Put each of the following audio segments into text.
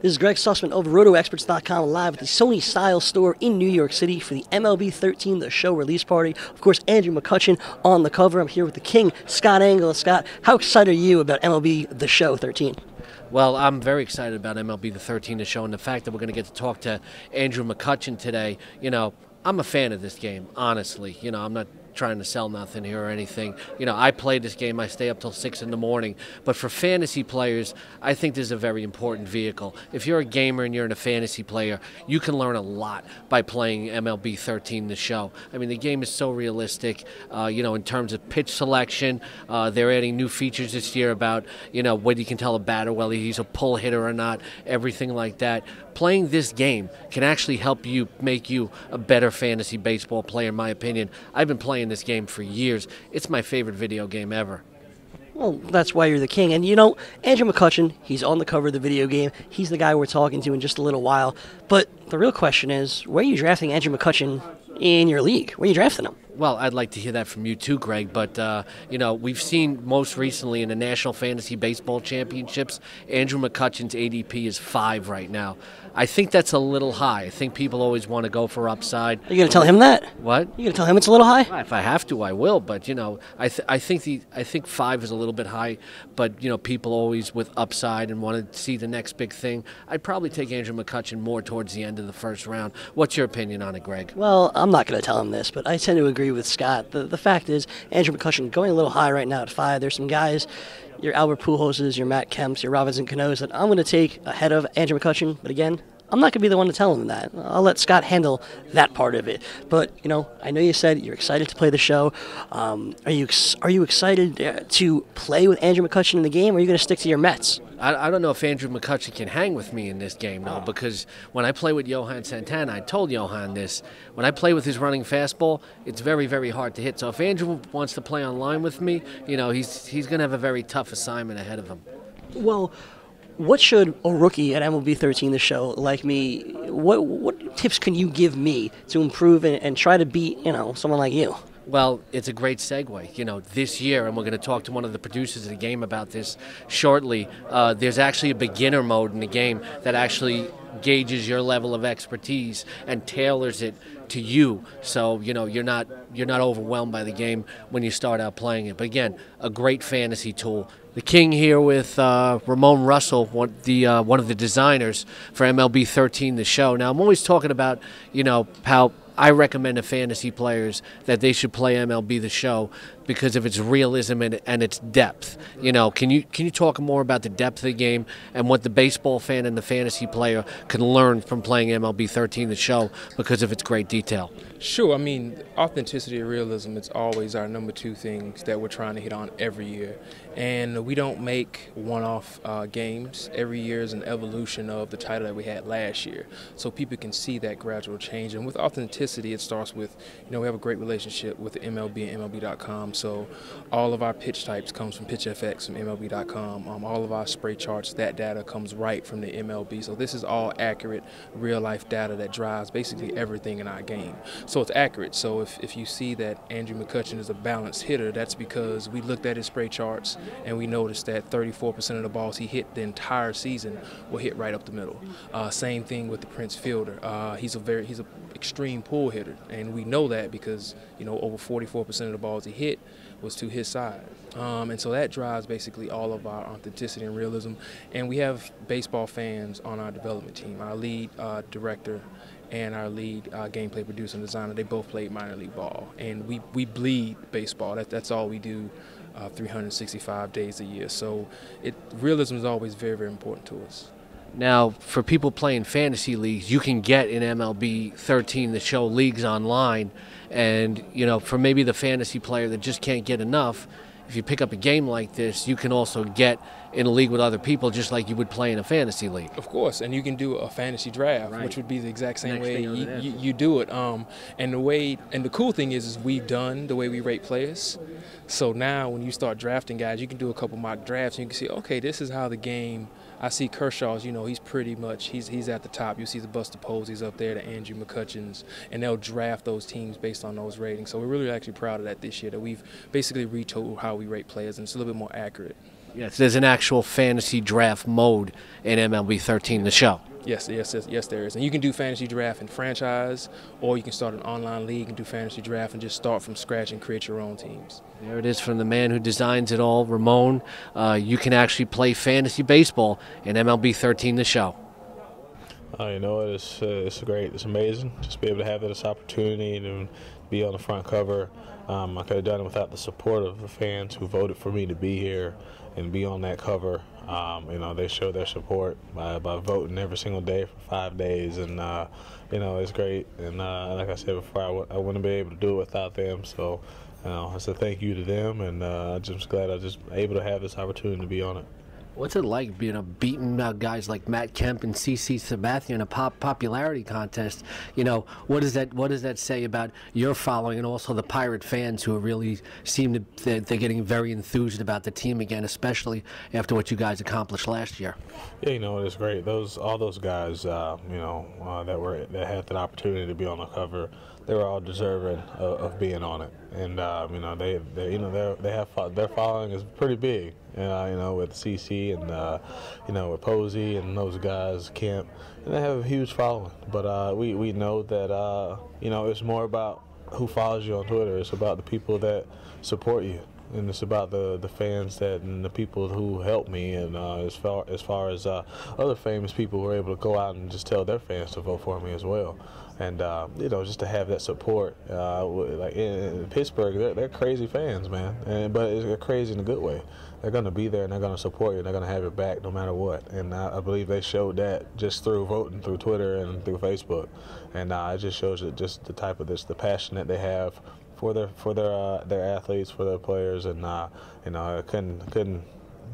This is Gregg Sussman of RotoExperts.com live at the Sony Style store in New York City for the MLB 13 The Show release party. Of course, Andrew McCutchen on the cover. I'm here with the king, Scott Engel. Scott, how excited are you about MLB The Show 13? Well, I'm very excited about MLB The 13 The Show and the fact that we're going to get to talk to Andrew McCutchen today. You know, I'm a fan of this game, honestly. You know, I'm not trying to sell nothing here or anything. You know, I play this game, I stay up till 6 in the morning. But for fantasy players, I think this is a very important vehicle. If you're a gamer and you're a fantasy player, you can learn a lot by playing MLB 13 The Show. I mean, the game is so realistic, you know, in terms of pitch selection. They're adding new features this year about, you know, whether you can tell a batter whether he's a pull hitter or not, everything like that. Playing this game can actually help you make you a better fantasy baseball player, in my opinion. I've been playing this game for years. It's my favorite video game ever. Well, that's why you're the king. And you know, Andrew McCutchen, he's on the cover of the video game. He's the guy we're talking to in just a little while. But the real question is, where are you drafting Andrew McCutchen in your league? Where are you drafting him? Well, I'd like to hear that from you too, Greg, but, you know, we've seen most recently in the National Fantasy Baseball Championships, Andrew McCutchen's ADP is 5 right now. I think that's a little high. I think people always want to go for upside. Are you going to tell him that? What? You going to tell him it's a little high? If I have to, I will, but, you know, I think 5 is a little bit high, but, you know, people always with upside and want to see the next big thing. I'd probably take Andrew McCutchen more towards the end of the first round. What's your opinion on it, Greg? Well, I'm not going to tell him this, but I tend to agree with Scott. The fact is, Andrew McCutchen going a little high right now at 5. There's some guys, your Albert Pujolses, your Matt Kemps, your Robinson Canoes, that I'm going to take ahead of Andrew McCutchen. But again, I'm not going to be the one to tell him that. I'll let Scott handle that part of it. But, you know, I know you said you're excited to play the show. Are you excited to play with Andrew McCutchen in the game, or are you going to stick to your Mets? I don't know if Andrew McCutchen can hang with me in this game, though, because when I play with Johan Santana, I told Johan this, when I play with his running fastball, it's very, very hard to hit. So if Andrew wants to play online with me, you know, he's going to have a very tough assignment ahead of him. Well, what should a rookie at MLB 13 The Show like me, what tips can you give me to improve and try to beat, you know, someone like you? Well, it's a great segue. You know, this year, and we're going to talk to one of the producers of the game about this shortly, there's actually a beginner mode in the game that actually gauges your level of expertise and tailors it to you, so you know you're not overwhelmed by the game when you start out playing it. But again, a great fantasy tool. The king here with Ramon Russell, one of the designers for MLB 13 The Show. Now I'm always talking about, you know, how I recommend to fantasy players that they should play MLB The Show because of its realism and its depth. You know, can you talk more about the depth of the game and what the baseball fan and the fantasy player can learn from playing MLB 13 The Show because of its great detail? Sure. I mean, authenticity and realism, it's always our number 2 things that we're trying to hit on every year. And we don't make one-off games. Every year is an evolution of the title that we had last year. So people can see that gradual change. And with authenticity, it starts with, you know, we have a great relationship with the MLB and MLB.com. So all of our pitch types comes from PitchFX from MLB.com. All of our spray charts, that data comes right from the MLB. So this is all accurate, real-life data that drives basically everything in our game. So it's accurate. So if you see that Andrew McCutchen is a balanced hitter, that's because we looked at his spray charts and we noticed that 34% of the balls he hit the entire season will hit right up the middle. Same thing with the Prince fielder. He's a extreme pull hitter, and we know that because, you know, over 44% of the balls he hit was to his side. And so that drives basically all of our authenticity and realism. And we have baseball fans on our development team. Our lead director and our lead gameplay producer and designer, they both played minor league ball. And we bleed baseball. That's all we do 365 days a year. So realism is always very, very important to us. Now, for people playing fantasy leagues, you can get in MLB 13 The Show leagues online. And, you know, for maybe the fantasy player that just can't get enough, if you pick up a game like this, you can also get in a league with other people just like you would play in a fantasy league. Of course, and you can do a fantasy draft, right, which would be the exact same way you do it. And the cool thing is we've done the way we rate players. So now when you start drafting guys, you can do a couple mock drafts and you can see, okay, this is how the game. I see Kershaw's, you know, he's pretty much, he's at the top. You see the Buster Posey's up there, the Andrew McCutchens, and they'll draft those teams based on those ratings. So we're really actually proud of that this year, that we've basically retooled how we rate players, and it's a little bit more accurate. Yes, there's an actual fantasy draft mode in MLB 13, the show. Yes, there is. And you can do fantasy draft in franchise, or you can start an online league and do fantasy draft and just start from scratch and create your own teams. There it is from the man who designs it all, Ramon. You can actually play fantasy baseball in MLB 13, the show. You know, it's great. It's amazing. Just be able to have this opportunity to be on the front cover. I could have done it without the support of the fans who voted for me to be here and be on that cover. You know, they show their support by voting every single day for 5 days, and you know, it's great. And like I said before, I wouldn't be able to do it without them. So, you know, I said thank you to them, and I'm just glad I was just able to have this opportunity to be on it. What's it like beating guys like Matt Kemp and CC Sabathia in a popularity contest? You know, what does that say about your following and also the Pirate fans who really seem to they're getting very enthused about the team again, especially after what you guys accomplished last year? Yeah, you know, it's great. All those guys, you know, that had that opportunity to be on the cover, they were all deserving of being on it. And you know, their following is pretty big. You know, with CC and you know, with Posey and those guys, Kemp, and they have a huge following. But we know that you know, it's more about who follows you on Twitter. It's about the people that support you, and it's about the fans and the people who help me. And as far as other famous people who are able to go out and just tell their fans to vote for me as well. And you know, just to have that support, like in Pittsburgh, they're crazy fans, man. But they're crazy in a good way. They're going to be there and they're going to support you and they're going to have your back no matter what. And I believe they showed that just through voting through Twitter and through Facebook. And it just shows that just the type of the passion that they have for their athletes, for their players. And you know, I couldn't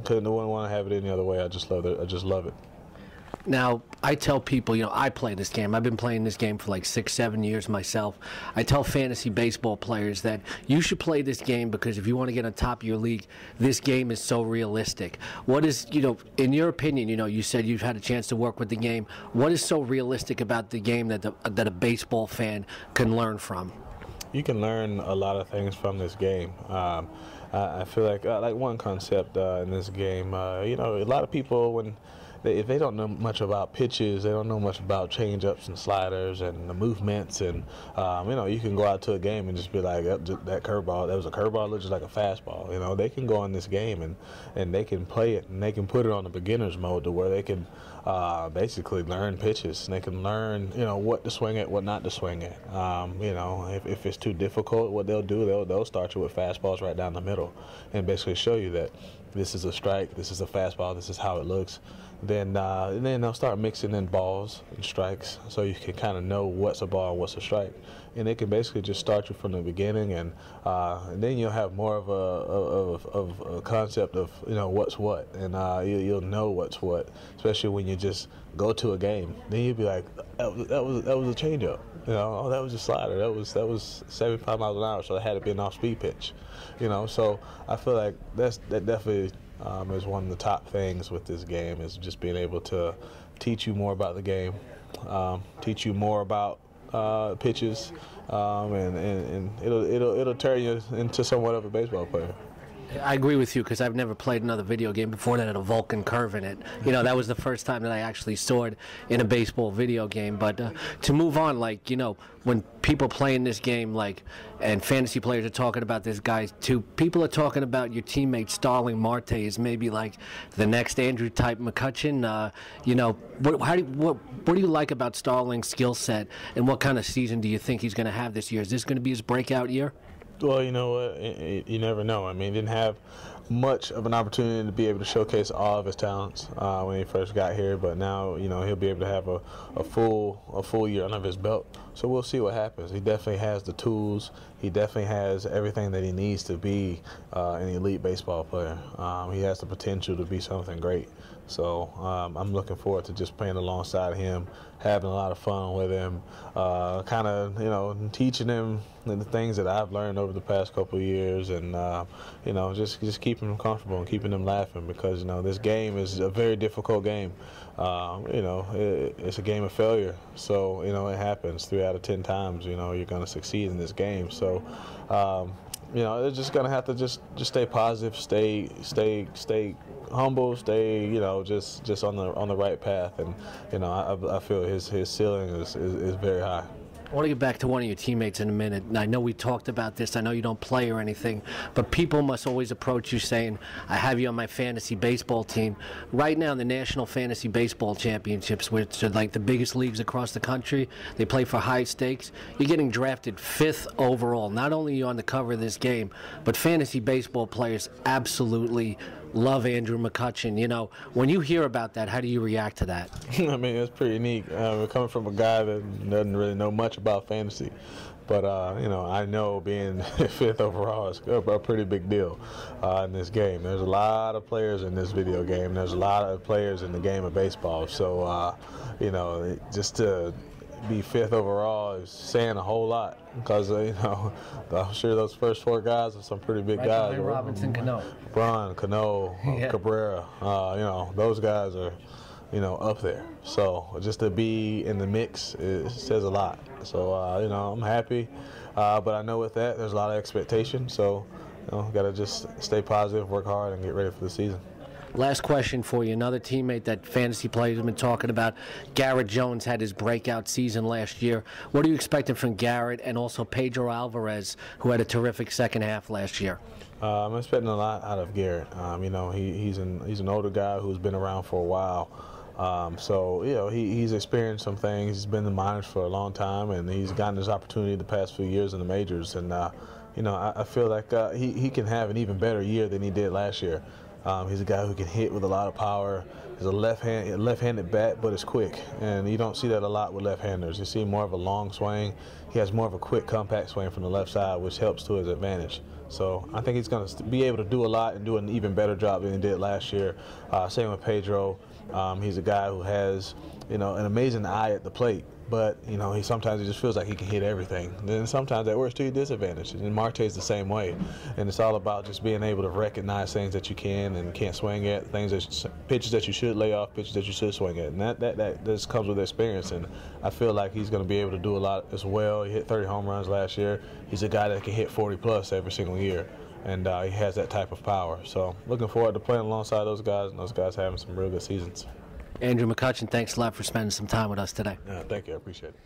want to have it any other way. I just love it. I just love it. Now, I tell people, you know, I play this game. I've been playing this game for like 6-7 years myself. I tell fantasy baseball players that you should play this game because if you want to get on top of your league, this game is so realistic. What is, you know, in your opinion, you know, you said you've had a chance to work with the game. What is so realistic about the game that a baseball fan can learn from? You can learn a lot of things from this game. I feel like one concept in this game, you know, a lot of people if they don't know much about pitches, they don't know much about change-ups and sliders and the movements, and you know, you can go out to a game and just be like, that curveball, that was a curveball, looks just like a fastball. You know, they can go in this game and they can play it and they can put it on the beginner's mode to where they can basically learn pitches and they can learn, you know, what to swing at, what not to swing at. You know, if it's too difficult, what they'll do, they'll start you with fastballs right down the middle and basically show you that this is a strike, this is a fastball, this is how it looks. Then they'll start mixing in balls and strikes so you can kind of know what's a ball and what's a strike. And they can basically just start you from the beginning, and then you'll have more of a concept of, you know, what's what, and you'll know what's what, especially when you just go to a game. Then you'll be like, that was a changeup, you know, oh, that was a slider, that was 75 miles an hour, so it had to be an off-speed pitch, you know. So I feel like that definitely is one of the top things with this game, is just being able to teach you more about the game, teach you more about pitches, and it'll turn you into somewhat of a baseball player. I agree with you because I've never played another video game before that had a Vulcan curve in it. You know, that was the first time that I actually saw it in a baseball video game. But to move on, like, you know, when people playing this game, like, and fantasy players are talking about this guy too, people are talking about your teammate Starling Marte is maybe like the next Andrew type McCutchen. You know, what do you like about Starling's skill set, and what kind of season do you think he's going to have this year? Is this going to be his breakout year? Well, you know what, you never know. I mean, he didn't have much of an opportunity to be able to showcase all of his talents when he first got here, but now, you know, he'll be able to have a full year under his belt. So we'll see what happens. He definitely has the tools. He definitely has everything that he needs to be an elite baseball player. He has the potential to be something great. So I'm looking forward to just playing alongside him, having a lot of fun with him, kind of, you know, teaching him the things that I've learned over the past couple of years, and you know, just keeping him comfortable and keeping him laughing, because, you know, this game is a very difficult game. You know, it's a game of failure. So, you know, it happens 3 out of 10 times. You know, you're going to succeed in this game. So you know, they're just gonna have to just stay positive, stay humble, stay, you know, just on the right path, and you know, I feel his ceiling is very high. I want to get back to one of your teammates in a minute, and I know we talked about this. I know you don't play or anything, but people must always approach you saying, I have you on my fantasy baseball team. Right now, the National Fantasy Baseball Championships, which are like the biggest leagues across the country, they play for high stakes. You're getting drafted 5th overall. Not only are you on the cover of this game, but fantasy baseball players absolutely love Andrew McCutchen. You know, when you hear about that, how do you react to that? I mean, it's pretty neat. Coming from a guy that doesn't really know much about fantasy, but you know, I know being 5th overall is a pretty big deal in this game. There's a lot of players in this video game. There's a lot of players in the game of baseball. So, you know, just to be 5th overall is saying a whole lot, because you know, I'm sure those first 4 guys are some pretty big guys. Behind Robinson Cano. Braun, Cano, Yeah. Cabrera, you know, those guys are, you know, up there. So just to be in the mix, it says a lot. So, you know, I'm happy, but I know with that there's a lot of expectation. So, you know, got to just stay positive, work hard, and get ready for the season. Last question for you. Another teammate that fantasy players have been talking about, Garrett Jones, had his breakout season last year. What are you expecting from Garrett, and also Pedro Alvarez, who had a terrific second half last year? I'm expecting a lot out of Garrett. You know, he's an older guy who's been around for a while. So, you know, he's experienced some things. He's been in the minors for a long time, and he's gotten his opportunity the past few years in the majors. And, you know, I feel like he can have an even better year than he did last year. He's a guy who can hit with a lot of power. He's a left-handed bat, but it's quick, and you don't see that a lot with left-handers. You see more of a long swing. He has more of a quick, compact swing from the left side, which helps to his advantage. So I think he's going to be able to do a lot and do an even better job than he did last year. Same with Pedro. He's a guy who has, you know, an amazing eye at the plate. But, you know, sometimes he just feels like he can hit everything. Then sometimes that works to your disadvantage. And Marte's the same way. And it's all about just being able to recognize things that you can and can't swing at, pitches that you should lay off, pitches that you should swing at. And that just comes with experience. And I feel like he's going to be able to do a lot as well. He hit 30 home runs last year. He's a guy that can hit 40-plus every single year. And he has that type of power. So looking forward to playing alongside those guys, and those guys having some real good seasons. Andrew McCutchen, thanks a lot for spending some time with us today. Yeah, thank you. I appreciate it.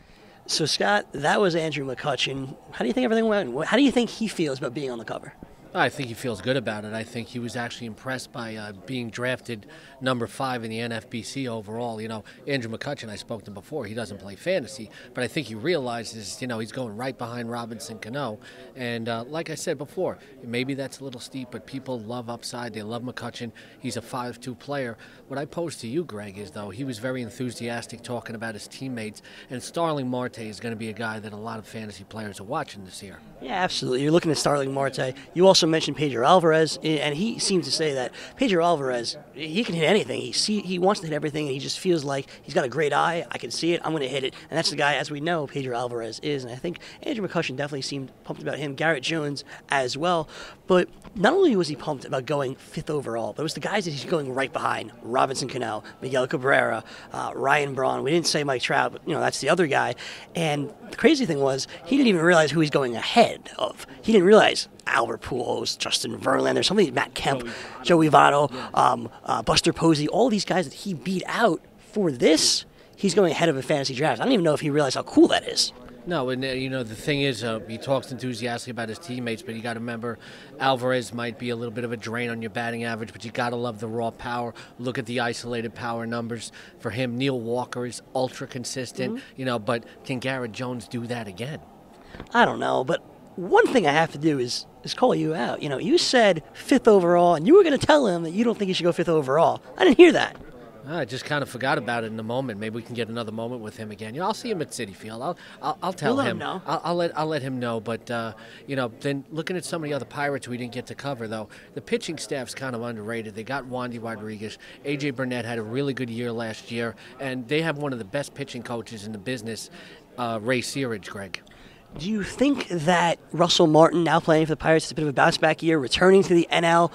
So, Scott, that was Andrew McCutchen. How do you think everything went? How do you think he feels about being on the cover? I think he feels good about it. I think he was actually impressed by being drafted number 5 in the NFBC overall. You know, Andrew McCutchen, I spoke to him before, he doesn't play fantasy, but I think he realizes, you know, he's going right behind Robinson Cano. And like I said before, maybe that's a little steep, but people love upside. They love McCutchen. He's a 5'2" player. What I pose to you, Greg, is, though, he was very enthusiastic talking about his teammates, and Starling Marte is going to be a guy that a lot of fantasy players are watching this year. Yeah, absolutely. You're looking at Starling Marte. You also mentioned Pedro Alvarez, and he seems to say that Pedro Alvarez, he can hit anything. He wants to hit everything, and he just feels like he's got a great eye. I can see it. I'm going to hit it. And that's the guy, as we know, Pedro Alvarez is. And I think Andrew McCutchen definitely seemed pumped about him. Garrett Jones as well. But not only was he pumped about going 5th overall, but it was the guys that he's going right behind. Robinson Cano, Miguel Cabrera, Ryan Braun. We didn't say Mike Trout, but, you know, that's the other guy. And the crazy thing was, he didn't even realize who he's going ahead of. He didn't realize Albert Pujols, Justin Verlander, some of these, Matt Kemp, Joey Votto, Buster Posey, all these guys that he beat out for this, he's going ahead of a fantasy draft. I don't even know if he realized how cool that is. No, and you know, the thing is, he talks enthusiastically about his teammates, but you got to remember, Alvarez might be a little bit of a drain on your batting average, but you got to love the raw power. Look at the isolated power numbers for him. Neil Walker is ultra consistent, you know, but can Garrett Jones do that again? I don't know, but one thing I have to do is call you out. You know, you said 5th overall, and you were going to tell him that you don't think he should go 5th overall. I didn't hear that. I just kind of forgot about it in the moment. Maybe we can get another moment with him again. You know, I'll see him at Citi Field. I'll tell him. Know. I'll let him know. But you know, then looking at some of the other Pirates we didn't get to cover, though, the pitching staff's kind of underrated. They got Wandy Rodriguez. AJ Burnett had a really good year last year, and they have one of the best pitching coaches in the business, Ray Searage, Greg. Do you think that Russell Martin, now playing for the Pirates, is a bit of a bounce-back year, returning to the NL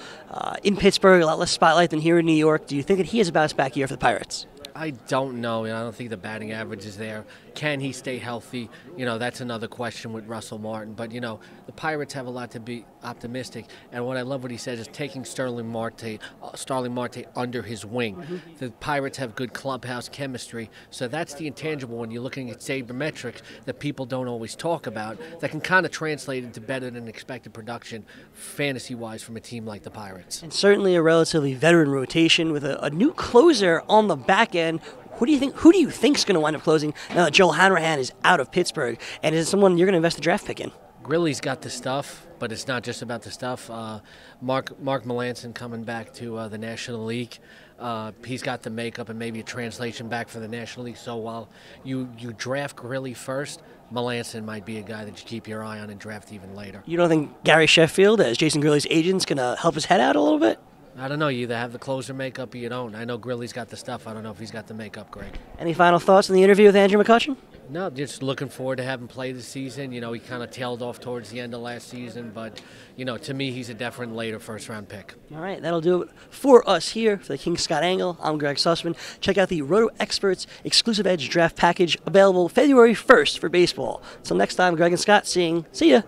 in Pittsburgh, a lot less spotlight than here in New York? Do you think that he has a bounce-back year for the Pirates? I don't know. I don't think the batting average is there. Can he stay healthy? You know, that's another question with Russell Martin. But, you know, the Pirates have a lot to be optimistic. And what I love what he says is taking Starling Marte under his wing. Mm-hmm. The Pirates have good clubhouse chemistry, so that's the intangible when you're looking at sabermetrics that people don't always talk about that can kind of translate into better than expected production fantasy-wise from a team like the Pirates. And certainly a relatively veteran rotation with a new closer on the back end. Who do you think is going to wind up closing now that Joel Hanrahan is out of Pittsburgh? And is it someone you're going to invest a draft pick in? Grilly's got the stuff, but it's not just about the stuff. Mark Melanson coming back to the National League. He's got the makeup and maybe a translation back for the National League. So while you draft Grilly first, Melanson might be a guy that you keep your eye on and draft even later. You don't think Gary Sheffield, as Jason Grilly's agent, is going to help his head out a little bit? I don't know. You either have the closer makeup or you don't. I know Grilly's got the stuff. I don't know if he's got the makeup, Gregg. Any final thoughts on the interview with Andrew McCutchen? No, just looking forward to having play this season. You know, he kind of tailed off towards the end of last season, but, you know, to me, he's a definite later first-round pick. All right, that'll do it for us here for the King Scott Engel. I'm Gregg Sussman. Check out the RotoExperts Exclusive Edge Draft Package available February 1st for baseball. Until next time, Gregg and Scott see ya.